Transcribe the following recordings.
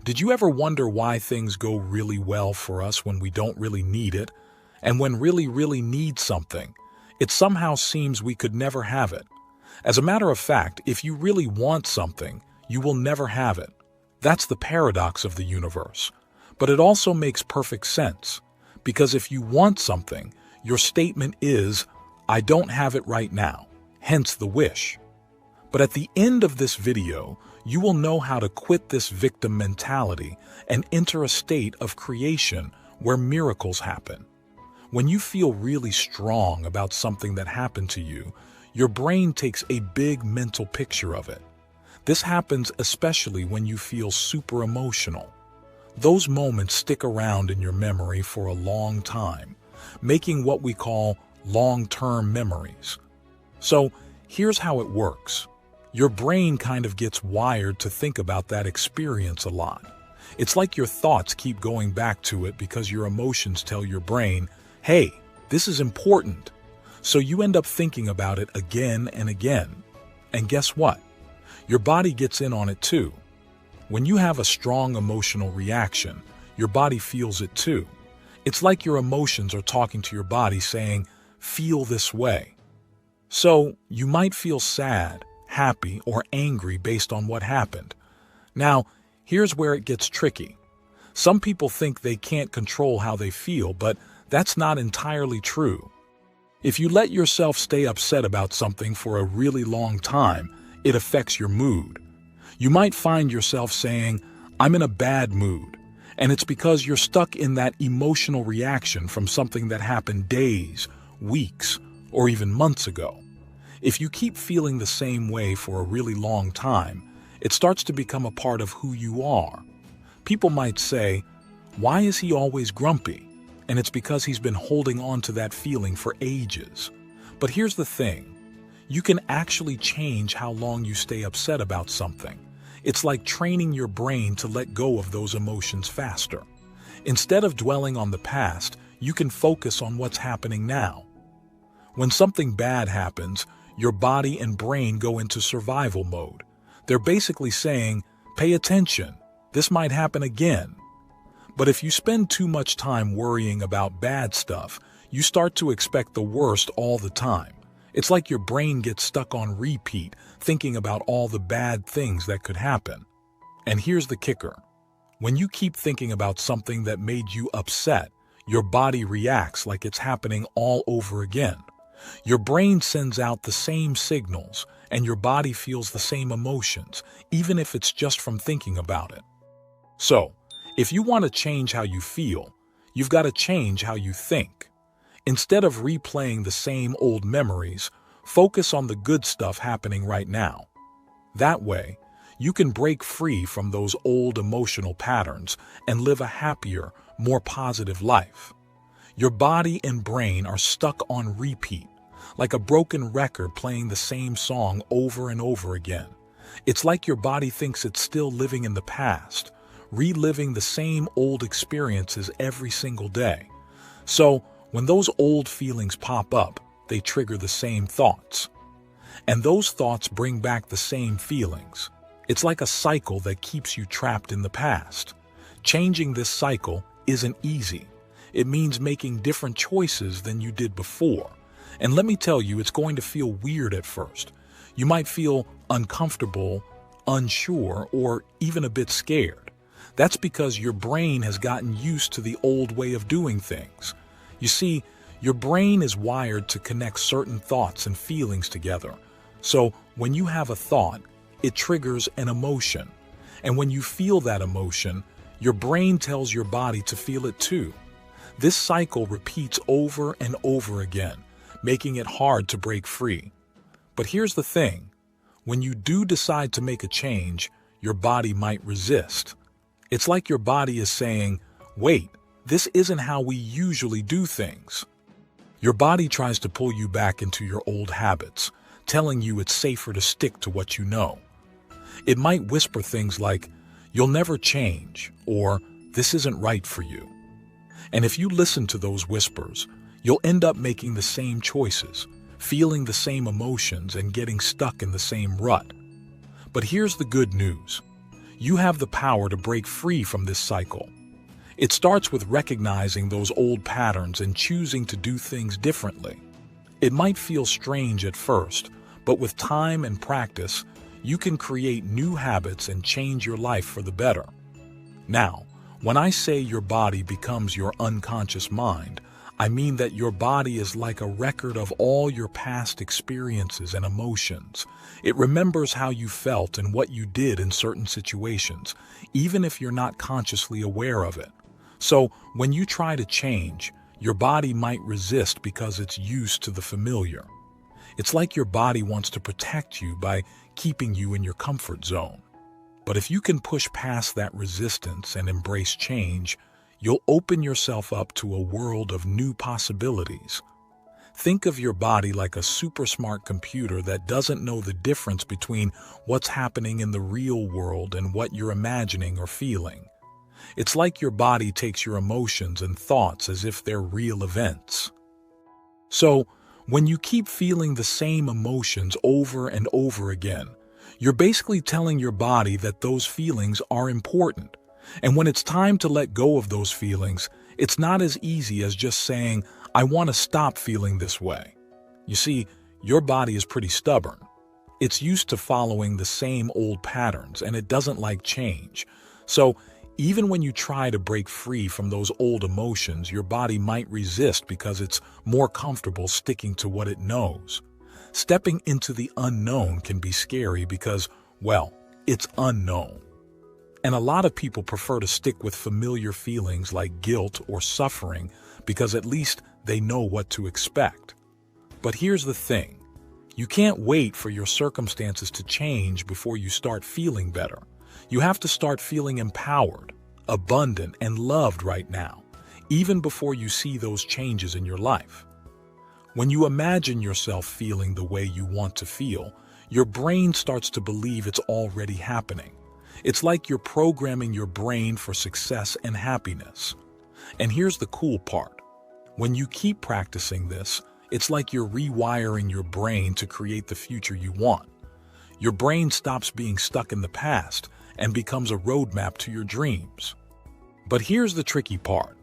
Did you ever wonder why things go really well for us when we don't really need it? And when really need something, it somehow seems we could never have it. As a matter of fact, if you really want something, you will never have it. That's the paradox of the universe. But it also makes perfect sense. Because if you want something, your statement is, I don't have it right now, hence the wish. But at the end of this video, you will know how to quit this victim mentality and enter a state of creation where miracles happen. When you feel really strong about something that happened to you, your brain takes a big mental picture of it. This happens especially when you feel super emotional. Those moments stick around in your memory for a long time, making what we call long-term memories. So here's how it works. Your brain kind of gets wired to think about that experience a lot. It's like your thoughts keep going back to it because your emotions tell your brain, hey, this is important. So you end up thinking about it again and again. And guess what? Your body gets in on it too. When you have a strong emotional reaction, your body feels it too. It's like your emotions are talking to your body saying, feel this way. So you might feel sad, happy, or angry based on what happened. Now, here's where it gets tricky. Some people think they can't control how they feel, but that's not entirely true. If you let yourself stay upset about something for a really long time, it affects your mood. You might find yourself saying, I'm in a bad mood, and it's because you're stuck in that emotional reaction from something that happened days, weeks, or even months ago. If you keep feeling the same way for a really long time, it starts to become a part of who you are. People might say, why is he always grumpy? And it's because he's been holding on to that feeling for ages. But here's the thing. You can actually change how long you stay upset about something. It's like training your brain to let go of those emotions faster. Instead of dwelling on the past, you can focus on what's happening now. When something bad happens, your body and brain go into survival mode. They're basically saying, pay attention, this might happen again. But if you spend too much time worrying about bad stuff, you start to expect the worst all the time. It's like your brain gets stuck on repeat, thinking about all the bad things that could happen. And here's the kicker. When you keep thinking about something that made you upset, your body reacts like it's happening all over again. Your brain sends out the same signals, and your body feels the same emotions, even if it's just from thinking about it. So, if you want to change how you feel, you've got to change how you think. Instead of replaying the same old memories, focus on the good stuff happening right now. That way, you can break free from those old emotional patterns and live a happier, more positive life. Your body and brain are stuck on repeat, like a broken record playing the same song over and over again. It's like your body thinks it's still living in the past, reliving the same old experiences every single day. So, when those old feelings pop up, they trigger the same thoughts. And those thoughts bring back the same feelings. It's like a cycle that keeps you trapped in the past. Changing this cycle isn't easy. It means making different choices than you did before. And let me tell you, it's going to feel weird at first. You might feel uncomfortable, unsure, or even a bit scared. That's because your brain has gotten used to the old way of doing things. You see, your brain is wired to connect certain thoughts and feelings together. So when you have a thought, it triggers an emotion. And when you feel that emotion, your brain tells your body to feel it too. This cycle repeats over and over again, making it hard to break free. But here's the thing. When you do decide to make a change, your body might resist. It's like your body is saying, wait, this isn't how we usually do things. Your body tries to pull you back into your old habits, telling you it's safer to stick to what you know. It might whisper things like, you'll never change, or this isn't right for you. And if you listen to those whispers, you'll end up making the same choices, feeling the same emotions, and getting stuck in the same rut. But here's the good news. You have the power to break free from this cycle. It starts with recognizing those old patterns and choosing to do things differently. It might feel strange at first, but with time and practice, you can create new habits and change your life for the better. Now, when I say your body becomes your unconscious mind, I mean that your body is like a record of all your past experiences and emotions. It remembers how you felt and what you did in certain situations, even if you're not consciously aware of it. So, when you try to change, your body might resist because it's used to the familiar. It's like your body wants to protect you by keeping you in your comfort zone. But if you can push past that resistance and embrace change, you'll open yourself up to a world of new possibilities. Think of your body like a super smart computer that doesn't know the difference between what's happening in the real world and what you're imagining or feeling. It's like your body takes your emotions and thoughts as if they're real events. So, when you keep feeling the same emotions over and over again, you're basically telling your body that those feelings are important. And when it's time to let go of those feelings, it's not as easy as just saying, I want to stop feeling this way. You see, your body is pretty stubborn. It's used to following the same old patterns, and it doesn't like change. So, even when you try to break free from those old emotions, your body might resist because it's more comfortable sticking to what it knows. Stepping into the unknown can be scary because, well, it's unknown. And a lot of people prefer to stick with familiar feelings like guilt or suffering because at least they know what to expect. But here's the thing. You can't wait for your circumstances to change before you start feeling better. You have to start feeling empowered, abundant, and loved right now, even before you see those changes in your life. When you imagine yourself feeling the way you want to feel, your brain starts to believe it's already happening. It's like you're programming your brain for success and happiness. And here's the cool part. When you keep practicing this, it's like you're rewiring your brain to create the future you want. Your brain stops being stuck in the past and becomes a roadmap to your dreams. But here's the tricky part.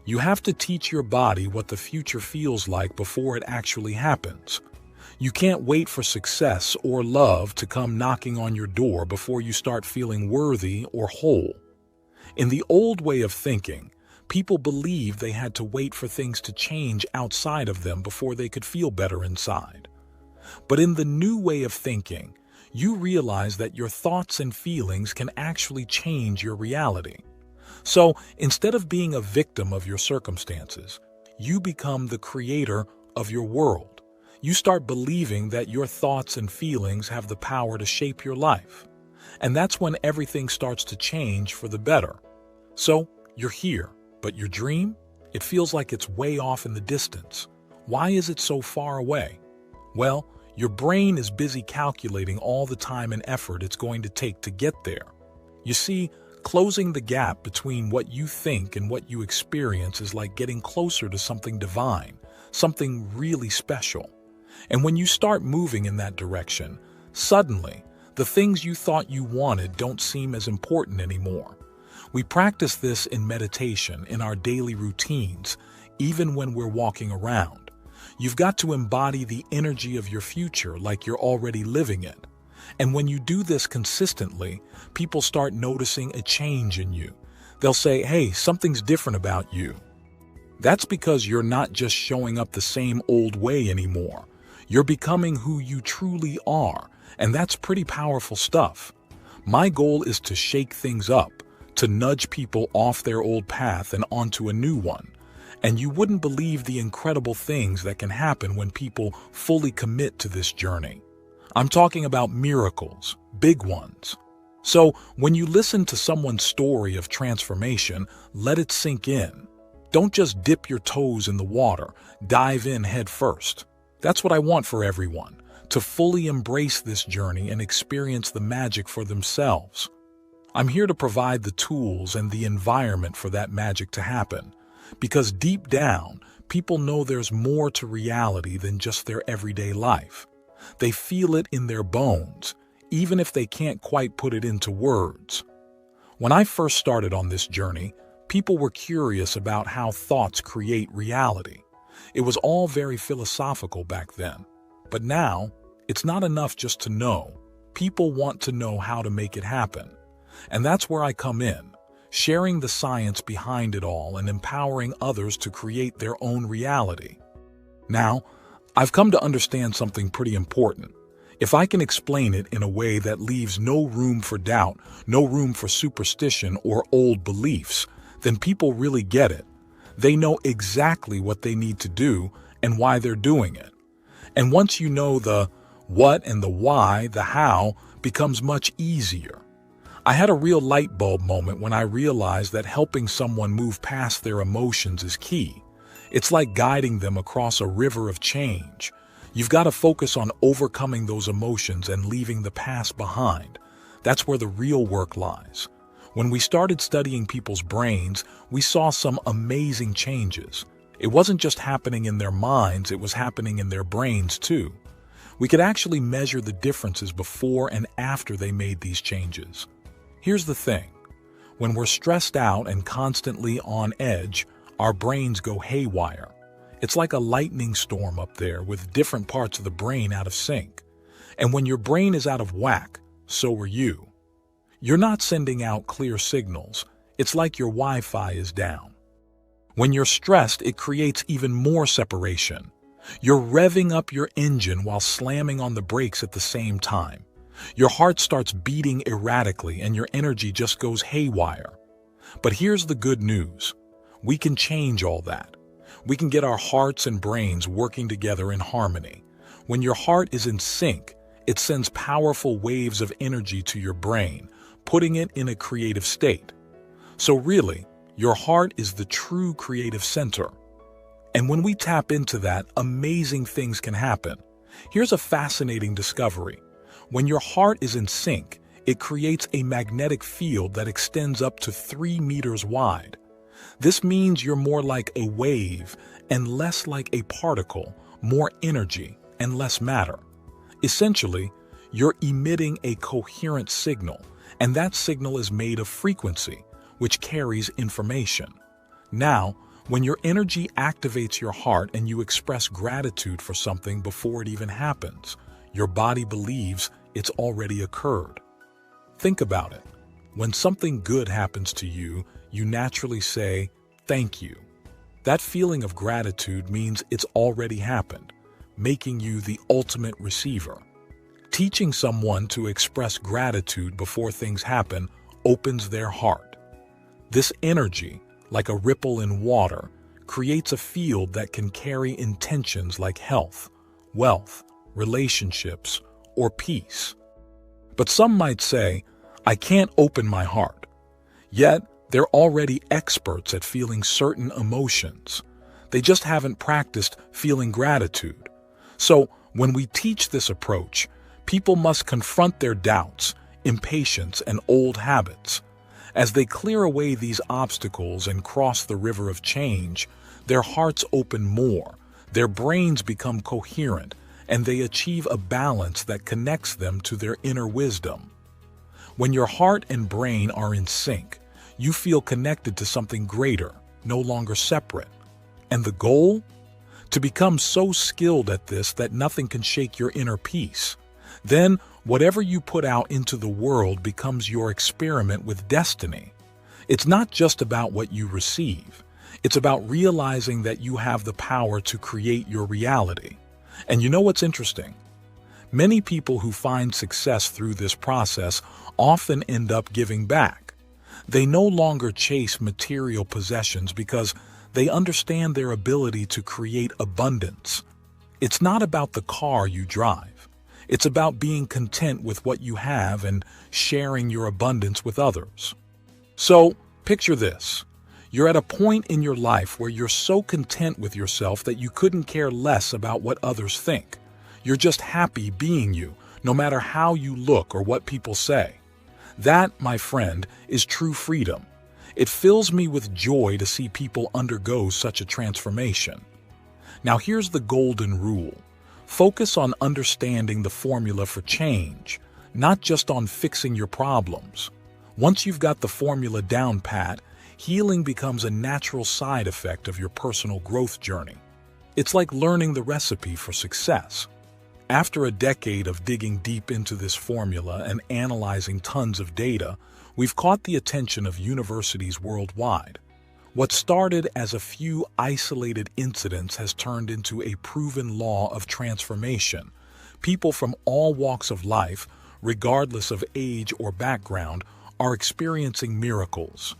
You have to teach your body what the future feels like before it actually happens. You can't wait for success or love to come knocking on your door before you start feeling worthy or whole. In the old way of thinking, people believed they had to wait for things to change outside of them before they could feel better inside. But in the new way of thinking, you realize that your thoughts and feelings can actually change your reality. So, instead of being a victim of your circumstances, you become the creator of your world. You start believing that your thoughts and feelings have the power to shape your life. And that's when everything starts to change for the better. So, you're here, but your dream? It feels like it's way off in the distance. Why is it so far away? Well, your brain is busy calculating all the time and effort it's going to take to get there. You see, closing the gap between what you think and what you experience is like getting closer to something divine, something really special. And when you start moving in that direction, suddenly, the things you thought you wanted don't seem as important anymore. We practice this in meditation, in our daily routines, even when we're walking around. You've got to embody the energy of your future like you're already living it. And when you do this consistently, people start noticing a change in you. They'll say, hey, something's different about you. That's because you're not just showing up the same old way anymore. You're becoming who you truly are, and that's pretty powerful stuff. My goal is to shake things up, to nudge people off their old path and onto a new one. And you wouldn't believe the incredible things that can happen when people fully commit to this journey. I'm talking about miracles, big ones. So when you listen to someone's story of transformation, let it sink in. Don't just dip your toes in the water, dive in head first. That's what I want for everyone, to fully embrace this journey and experience the magic for themselves. I'm here to provide the tools and the environment for that magic to happen. Because deep down, people know there's more to reality than just their everyday life. They feel it in their bones, even if they can't quite put it into words. When I first started on this journey, people were curious about how thoughts create reality. It was all very philosophical back then. But now, it's not enough just to know. People want to know how to make it happen. And that's where I come in, sharing the science behind it all and empowering others to create their own reality. Now, I've come to understand something pretty important. If I can explain it in a way that leaves no room for doubt, no room for superstition or old beliefs, then people really get it. They know exactly what they need to do and why they're doing it. And once you know the what and the why, the how becomes much easier. I had a real light bulb moment when I realized that helping someone move past their emotions is key. It's like guiding them across a river of change. You've got to focus on overcoming those emotions and leaving the past behind. That's where the real work lies. When we started studying people's brains, we saw some amazing changes. It wasn't just happening in their minds, it was happening in their brains too. We could actually measure the differences before and after they made these changes. Here's the thing. When we're stressed out and constantly on edge, our brains go haywire. It's like a lightning storm up there with different parts of the brain out of sync. And when your brain is out of whack, so are you. You're not sending out clear signals. It's like your Wi-Fi is down. When you're stressed, it creates even more separation. You're revving up your engine while slamming on the brakes at the same time. Your heart starts beating erratically and your energy just goes haywire. But here's the good news. We can change all that. We can get our hearts and brains working together in harmony. When your heart is in sync, it sends powerful waves of energy to your brain, putting it in a creative state. So really, your heart is the true creative center. And when we tap into that, amazing things can happen. Here's a fascinating discovery. When your heart is in sync, it creates a magnetic field that extends up to 3 meters wide. This means you're more like a wave and less like a particle, more energy and less matter. Essentially, you're emitting a coherent signal, and that signal is made of frequency, which carries information. Now, when your energy activates your heart and you express gratitude for something before it even happens, your body believes it's already occurred. Think about it. When something good happens to you, you naturally say, "Thank you." That feeling of gratitude means it's already happened, making you the ultimate receiver. Teaching someone to express gratitude before things happen opens their heart. This energy, like a ripple in water, creates a field that can carry intentions like health, wealth, relationships, or peace. But some might say, "I can't open my heart." Yet, they're already experts at feeling certain emotions. They just haven't practiced feeling gratitude. So, when we teach this approach, people must confront their doubts, impatience, and old habits. As they clear away these obstacles and cross the river of change, their hearts open more, their brains become coherent, and they achieve a balance that connects them to their inner wisdom. When your heart and brain are in sync, you feel connected to something greater, no longer separate. And the goal? To become so skilled at this that nothing can shake your inner peace. Then, whatever you put out into the world becomes your experiment with destiny. It's not just about what you receive. It's about realizing that you have the power to create your reality. And you know what's interesting? Many people who find success through this process often end up giving back. They no longer chase material possessions because they understand their ability to create abundance. It's not about the car you drive. It's about being content with what you have and sharing your abundance with others. So, picture this. You're at a point in your life where you're so content with yourself that you couldn't care less about what others think. You're just happy being you, no matter how you look or what people say. That, my friend, is true freedom. It fills me with joy to see people undergo such a transformation. Now here's the golden rule. Focus on understanding the formula for change, not just on fixing your problems. Once you've got the formula down pat, healing becomes a natural side effect of your personal growth journey. It's like learning the recipe for success. After a decade of digging deep into this formula and analyzing tons of data, we've caught the attention of universities worldwide. What started as a few isolated incidents has turned into a proven law of transformation. People from all walks of life, regardless of age or background, are experiencing miracles.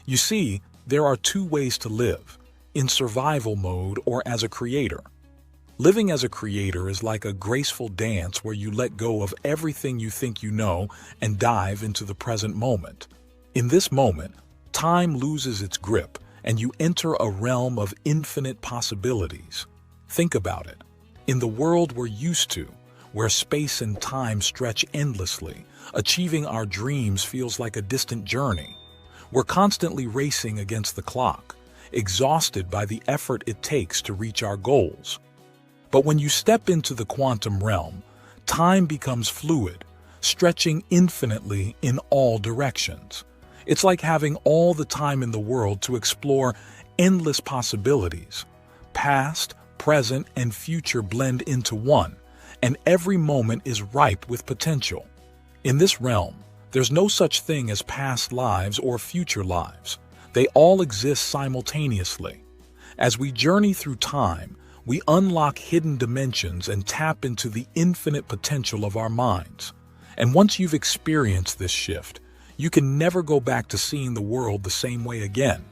You see, there are two ways to live: in survival mode or as a creator. Living as a creator is like a graceful dance where you let go of everything you think you know and dive into the present moment. In this moment, time loses its grip and you enter a realm of infinite possibilities. Think about it. In the world we're used to, where space and time stretch endlessly, achieving our dreams feels like a distant journey. We're constantly racing against the clock, exhausted by the effort it takes to reach our goals. But when you step into the quantum realm, time becomes fluid, stretching infinitely in all directions. It's like having all the time in the world to explore endless possibilities. Past, present, and future blend into one, and every moment is ripe with potential. In this realm, there's no such thing as past lives or future lives. They all exist simultaneously. As we journey through time, we unlock hidden dimensions and tap into the infinite potential of our minds. And once you've experienced this shift, you can never go back to seeing the world the same way again.